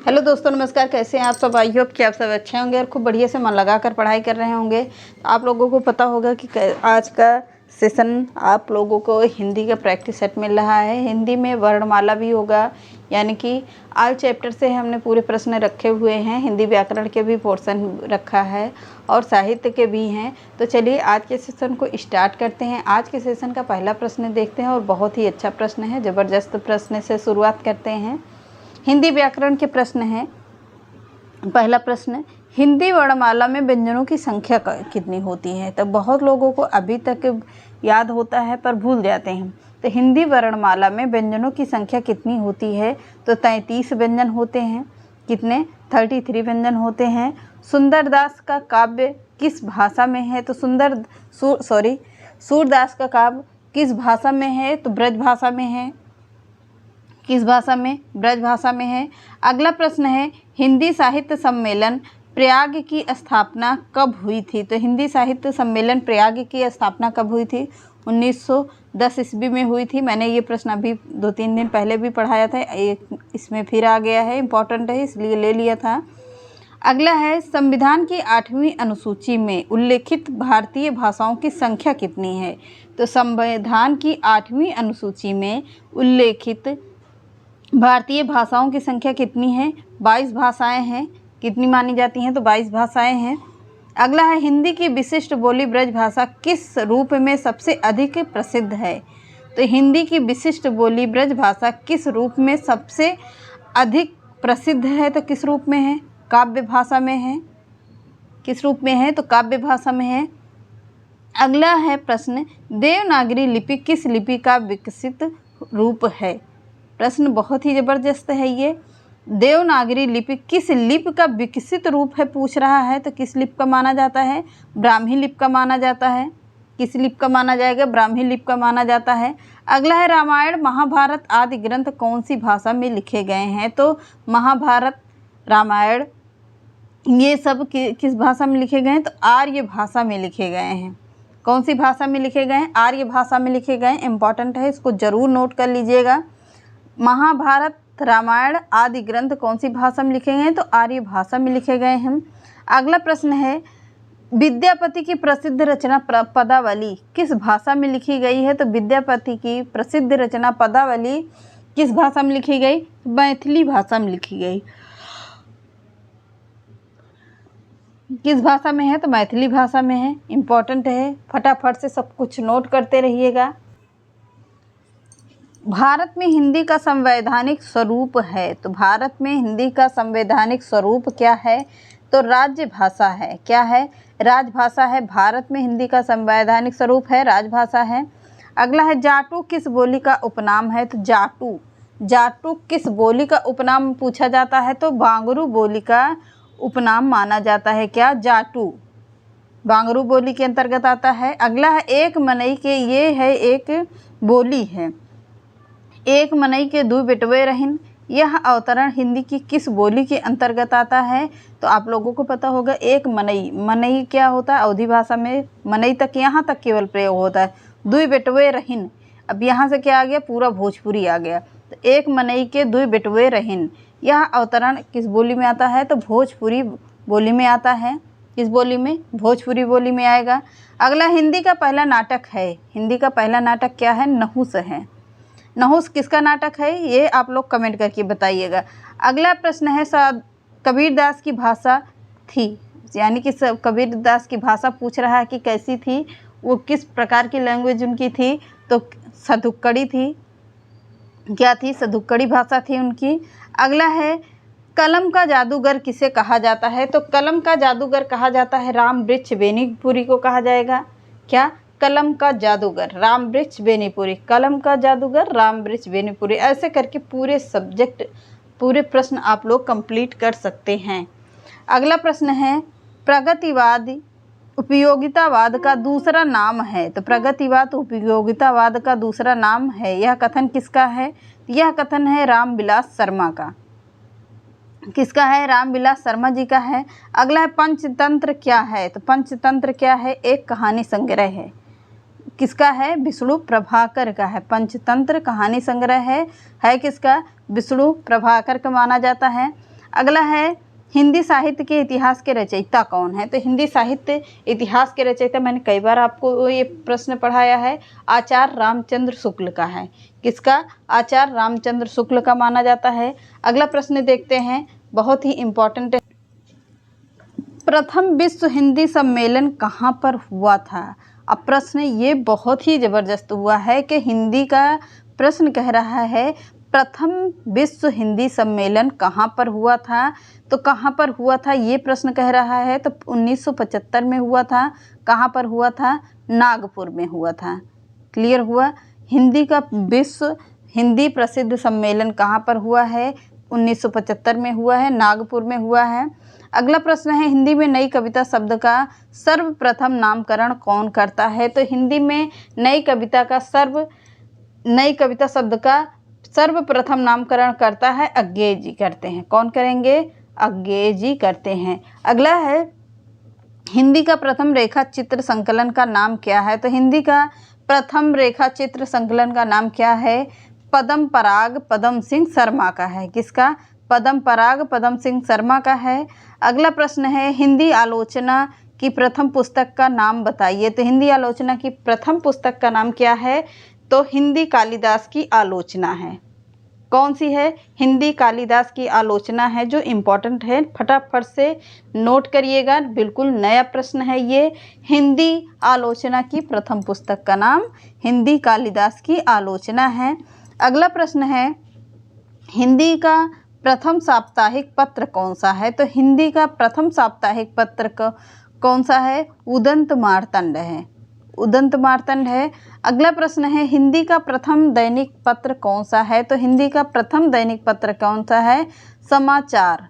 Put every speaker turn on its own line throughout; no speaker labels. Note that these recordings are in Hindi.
हेलो दोस्तों, नमस्कार। कैसे हैं आप सब? आई होप कि आप सब अच्छे होंगे और खूब बढ़िया से मन लगाकर पढ़ाई कर रहे होंगे। तो आप लोगों को पता होगा कि आज का सेशन आप लोगों को हिंदी का प्रैक्टिस सेट मिल रहा है। हिंदी में वर्णमाला भी होगा, यानी कि ऑल चैप्टर से हमने पूरे प्रश्न रखे हुए हैं। हिंदी व्याकरण के भी पोर्शन रखा है और साहित्य के भी हैं। तो चलिए आज के सेशन को स्टार्ट करते हैं। आज के सेशन का पहला प्रश्न देखते हैं और बहुत ही अच्छा प्रश्न है। ज़बरदस्त प्रश्न से शुरुआत करते हैं। हिंदी व्याकरण के प्रश्न हैं। पहला प्रश्न, हिंदी वर्णमाला में व्यंजनों की संख्या कितनी होती है? तो बहुत लोगों को अभी तक याद होता है पर भूल जाते हैं। तो हिंदी वर्णमाला में व्यंजनों की संख्या कितनी होती है? तो 33 व्यंजन होते हैं। कितने? 33 व्यंजन होते हैं। सुंदरदास का काव्य किस भाषा में है? तो सूरदास का काव्य किस भाषा में है? तो ब्रज भाषा में है। किस भाषा में? ब्रज भाषा में है। अगला प्रश्न है, हिंदी साहित्य सम्मेलन प्रयाग की स्थापना कब हुई थी? तो हिंदी साहित्य सम्मेलन प्रयाग की स्थापना कब हुई थी? 1910 ईस्वी में हुई थी। मैंने ये प्रश्न अभी 2-3 दिन पहले भी पढ़ाया था। एक इसमें फिर आ गया है, इम्पॉर्टेंट है इसलिए ले लिया था। अगला है, संविधान की 8वीं अनुसूची में उल्लेखित भारतीय भाषाओं की संख्या कितनी है? तो संविधान की 8वीं अनुसूची में उल्लेखित भारतीय भाषाओं की संख्या कितनी है? 22 भाषाएं हैं। कितनी मानी जाती हैं? तो 22 भाषाएं हैं। अगला है, हिंदी की विशिष्ट बोली ब्रज भाषा किस रूप में सबसे अधिक प्रसिद्ध है? तो हिंदी की विशिष्ट बोली ब्रज भाषा किस रूप में सबसे अधिक प्रसिद्ध है? तो किस रूप में है? काव्य भाषा में है। किस रूप में है? तो काव्य भाषा में है। अगला है प्रश्न, देवनागरी लिपि किस लिपि का विकसित रूप है? प्रश्न बहुत ही ज़बरदस्त है ये। देवनागरी लिपि किस लिपि का विकसित रूप है पूछ रहा है। तो किस लिपि का माना जाता है? ब्राह्मी लिपि का माना जाता है। किस लिपि का माना जाएगा? ब्राह्मी लिपि का माना जाता है। अगला है, रामायण महाभारत आदि ग्रंथ कौन सी भाषा में लिखे गए हैं? तो महाभारत, रामायण ये सब किस भाषा में लिखे गए हैं? तो आर्य भाषा में लिखे गए हैं। कौन सी भाषा में लिखे गए हैं? आर्य भाषा में लिखे गए हैं। इंपॉर्टेंट है, इसको ज़रूर नोट कर लीजिएगा। महाभारत, रामायण आदि ग्रंथ कौन सी भाषा में लिखे गए हैं? तो आर्य भाषा में लिखे गए हैं। अगला प्रश्न है, विद्यापति की प्रसिद्ध रचना पदावली किस भाषा में लिखी गई है? तो विद्यापति की प्रसिद्ध रचना पदावली किस भाषा में लिखी गई? मैथिली भाषा में लिखी गई। किस भाषा में है? तो मैथिली भाषा में है। इम्पॉर्टेंट है, फटाफट से सब कुछ नोट करते रहिएगा। भारत में हिंदी का संवैधानिक स्वरूप है। तो भारत में हिंदी का संवैधानिक स्वरूप क्या है? तो राज्य भाषा है। क्या है? राजभाषा है। भारत में हिंदी का संवैधानिक स्वरूप है, राजभाषा है। अगला है, जाटू किस बोली का उपनाम है? तो जाटू किस बोली का उपनाम पूछा जाता है? तो बांगरू बोली का उपनाम माना जाता है। क्या? जाटू बांगरू बोली के अंतर्गत आता है। अगला है, एक मनई के, ये है एक बोली है। एक मनई के दू बेटवे रहिन, यह अवतरण हिंदी की किस बोली के अंतर्गत आता है? तो आप लोगों को पता होगा, एक मनई क्या होता है? अवधी भाषा में मनई तक, यहाँ तक केवल प्रयोग होता है। दुई बेटवे रहिन, अब यहाँ से क्या आ गया? पूरा भोजपुरी आ गया। तो एक मनई के दुई बेटवे रहिन, यह अवतरण किस बोली में आता है? तो भोजपुरी बोली में आता है। किस बोली में? भोजपुरी बोली में आएगा। अगला, हिंदी का पहला नाटक है। हिंदी का पहला नाटक क्या है? नहुस है। नहुस किसका नाटक है? ये आप लोग कमेंट करके बताइएगा। अगला प्रश्न है, कबीरदास की भाषा थी, यानी कि कबीरदास की भाषा पूछ रहा है कि कैसी थी, वो किस प्रकार की लैंग्वेज उनकी थी? तो सदुक्कड़ी थी। क्या थी? सदुक्कड़ी भाषा थी उनकी। अगला है, कलम का जादूगर किसे कहा जाता है? तो कलम का जादूगर कहा जाता है रामवृक्ष बेनीपुरी को कहा जाएगा। क्या? कलम का जादूगर रामवृक्ष बेनीपुरी। कलम का जादूगर रामवृक्ष बेनीपुरी। ऐसे करके पूरे सब्जेक्ट, पूरे प्रश्न आप लोग कंप्लीट कर सकते हैं। अगला प्रश्न है, प्रगतिवाद उपयोगितावाद का दूसरा नाम है। तो प्रगतिवाद उपयोगितावाद का दूसरा नाम है, यह कथन किसका है? यह कथन है रामविलास शर्मा का। किसका है? रामविलास शर्मा जी का है। अगला है, पंचतंत्र क्या है? तो पंचतंत्र क्या है? एक कहानी संग्रह है। किसका है? विष्णु प्रभाकर का है। पंचतंत्र कहानी संग्रह है किसका? विष्णु प्रभाकर का माना जाता है। अगला है हिंदी साहित्य के इतिहास के रचयिता कौन है? तो हिंदी साहित्य इतिहास के रचयिता मैंने कई बार आपको ये प्रश्न पढ़ाया है, आचार्य रामचंद्र शुक्ल का है। किसका? आचार्य रामचंद्र शुक्ल का माना जाता है। अगला प्रश्न देखते हैं, बहुत ही इम्पोर्टेंट है। प्रथम विश्व हिंदी सम्मेलन कहाँ पर हुआ था? अब प्रश्न ये बहुत ही ज़बरदस्त हुआ है कि हिंदी का प्रश्न कह रहा है प्रथम विश्व हिंदी सम्मेलन कहाँ पर हुआ था? तो कहाँ पर हुआ था ये प्रश्न कह रहा है, तो 1975 में हुआ था। कहाँ पर हुआ था? नागपुर में हुआ था। क्लियर हुआ? हिंदी का विश्व हिंदी प्रसिद्ध सम्मेलन कहाँ पर हुआ है? 1975 में हुआ है, नागपुर में हुआ है। अगला प्रश्न है, हिंदी में नई कविता शब्द का सर्वप्रथम नामकरण कौन करता है? तो हिंदी में नई कविता शब्द का सर्वप्रथम नामकरण करता है अज्ञेय जी करते हैं। कौन करेंगे? अज्ञेय जी करते हैं। अगला है, हिंदी का प्रथम रेखा चित्र संकलन का नाम क्या है? तो हिंदी का प्रथम रेखा चित्र संकलन का नाम क्या है? पदम पराग पदम सिंह शर्मा का है। किसका? पदम पराग पदम सिंह शर्मा का है। अगला प्रश्न है, हिंदी आलोचना की प्रथम पुस्तक का नाम बताइए। तो हिंदी आलोचना की प्रथम पुस्तक का नाम क्या है? तो हिंदी कालिदास की आलोचना है। कौन सी है? हिंदी कालिदास की आलोचना है, जो इम्पोर्टेंट है, फटाफट से नोट करिएगा, बिल्कुल नया प्रश्न है ये। हिंदी आलोचना की प्रथम पुस्तक का नाम हिंदी कालिदास की आलोचना है। अगला प्रश्न है, हिंदी का प्रथम साप्ताहिक पत्र कौन सा है? तो हिंदी का प्रथम साप्ताहिक पत्र कौन सा है? उदंत मार्तंड है। उदंत मार्तंड है। अगला प्रश्न है, हिंदी का प्रथम दैनिक पत्र कौन सा है? तो हिंदी का प्रथम दैनिक पत्र कौन सा है? समाचार।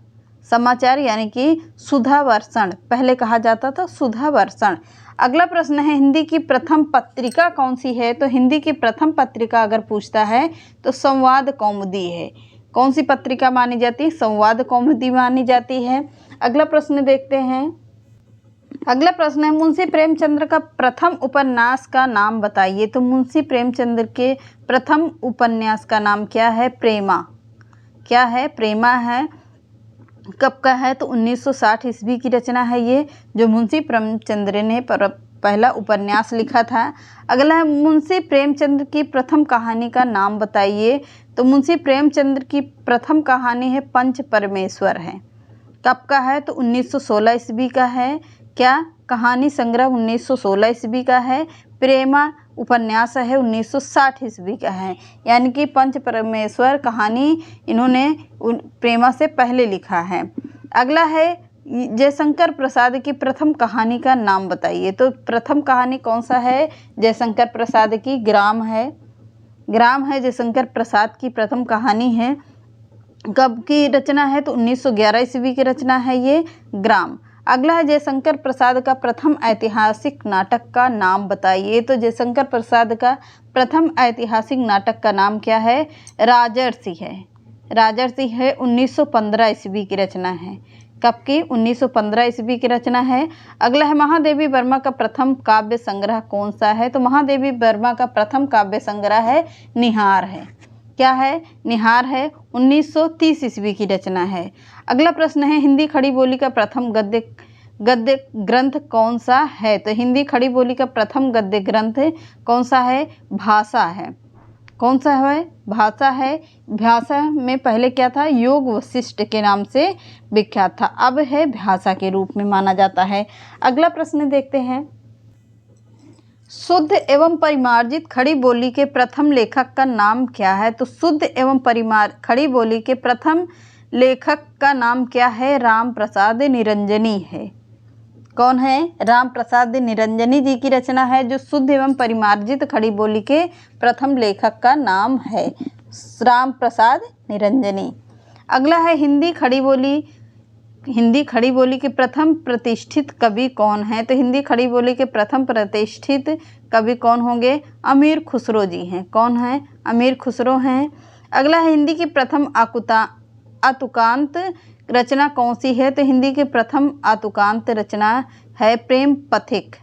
समाचार यानी कि सुधा वर्षण, पहले कहा जाता था सुधा वर्षण। अगला प्रश्न है, हिंदी की प्रथम पत्रिका कौन सी है? तो हिंदी की प्रथम पत्रिका अगर पूछता है तो संवाद कौमुदी है। कौन सी पत्रिका मानी जाती है? संवाद कौमुदी मानी जाती है। अगला प्रश्न देखते हैं। अगला प्रश्न है, मुंशी प्रेमचंद्र का प्रथम उपन्यास का नाम बताइए। तो मुंशी प्रेमचंद्र के प्रथम उपन्यास का नाम क्या है? प्रेमा। क्या है? प्रेमा है। कब का है? तो 1960 ईस्वी की रचना है ये, जो मुंशी प्रेमचंद्र ने पहला उपन्यास लिखा था। अगला है, मुंशी प्रेमचंद्र की प्रथम कहानी का नाम बताइए। तो मुंशी प्रेमचंद्र की प्रथम कहानी है पंच परमेश्वर है। कब का है? तो 1916 ईस्वी का है। क्या? कहानी संग्रह 1916 ईस्वी का है। प्रेमा उपन्यास है 1960 ईस्वी का है। यानी कि पंच परमेश्वर कहानी इन्होंने प्रेमा से पहले लिखा है। अगला है, जयशंकर प्रसाद की प्रथम कहानी का नाम बताइए। तो प्रथम कहानी कौन सा है? जयशंकर प्रसाद की ग्राम है। ग्राम है जयशंकर प्रसाद की प्रथम कहानी है। कब की रचना है? तो 1911 ईस्वी की रचना है ये ग्राम। अगला है, जयशंकर प्रसाद का प्रथम ऐतिहासिक नाटक का नाम बताइए। तो जयशंकर प्रसाद का प्रथम ऐतिहासिक नाटक का नाम क्या है? राजर्षि है। राजर्षि है 1915 ईस्वी की रचना है। कब की? 1915 ईस्वी की रचना है। अगला है, महादेवी वर्मा का प्रथम काव्य संग्रह कौन सा है? तो महादेवी वर्मा का प्रथम काव्य संग्रह है निहार है। क्या है? निहार है। 1930 ईस्वी की रचना है। अगला प्रश्न है, हिंदी खड़ी बोली का प्रथम गद्य ग्रंथ कौन सा है? तो हिंदी खड़ी बोली का प्रथम गद्य ग्रंथ कौन सा है? भाषा है। कौन सा है? भाषा है। भाषा में पहले क्या था? योग वशिष्ठ के नाम से विख्यात था, अब है भाषा के रूप में माना जाता है। अगला प्रश्न देखते हैं, शुद्ध एवं परिमार्जित खड़ी बोली के प्रथम लेखक का नाम क्या है? तो शुद्ध एवं खड़ी बोली के प्रथम लेखक का नाम क्या है? राम प्रसाद निरंजनी है। कौन है? राम प्रसाद निरंजनी जी की रचना है, जो शुद्ध एवं परिमार्जित खड़ी बोली के प्रथम लेखक का नाम है राम प्रसाद निरंजनी। अगला है, हिंदी खड़ी बोली के प्रथम प्रतिष्ठित कवि कौन है? तो हिंदी खड़ी बोली के प्रथम प्रतिष्ठित कवि कौन होंगे? अमीर खुसरो जी हैं। कौन है? अमीर खुसरो हैं। अगला है, हिंदी की प्रथम आतुकांत रचना कौन सी है? तो हिंदी की प्रथम आतुकांत रचना है प्रेम पथिक।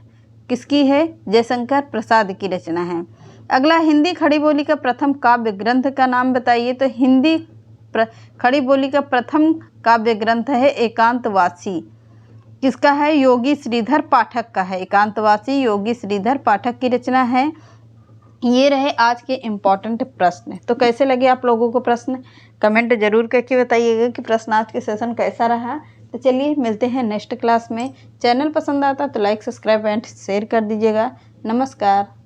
किसकी है? जयशंकर प्रसाद की रचना है। अगला, हिंदी खड़ी बोली का प्रथम काव्य ग्रंथ का नाम बताइए। तो हिंदी खड़ी बोली का प्रथम काव्य ग्रंथ है एकांतवासी। किसका है? योगी श्रीधर पाठक का है। एकांतवासी योगी श्रीधर पाठक की रचना है। ये रहे आज के इम्पॉर्टेंट प्रश्न। तो कैसे लगे आप लोगों को प्रश्न? कमेंट जरूर करके बताइएगा कि प्रश्न आज के सेशन कैसा रहा। तो चलिए मिलते हैं नेक्स्ट क्लास में। चैनल पसंद आता तो लाइक, सब्सक्राइब एंड शेयर कर दीजिएगा। नमस्कार।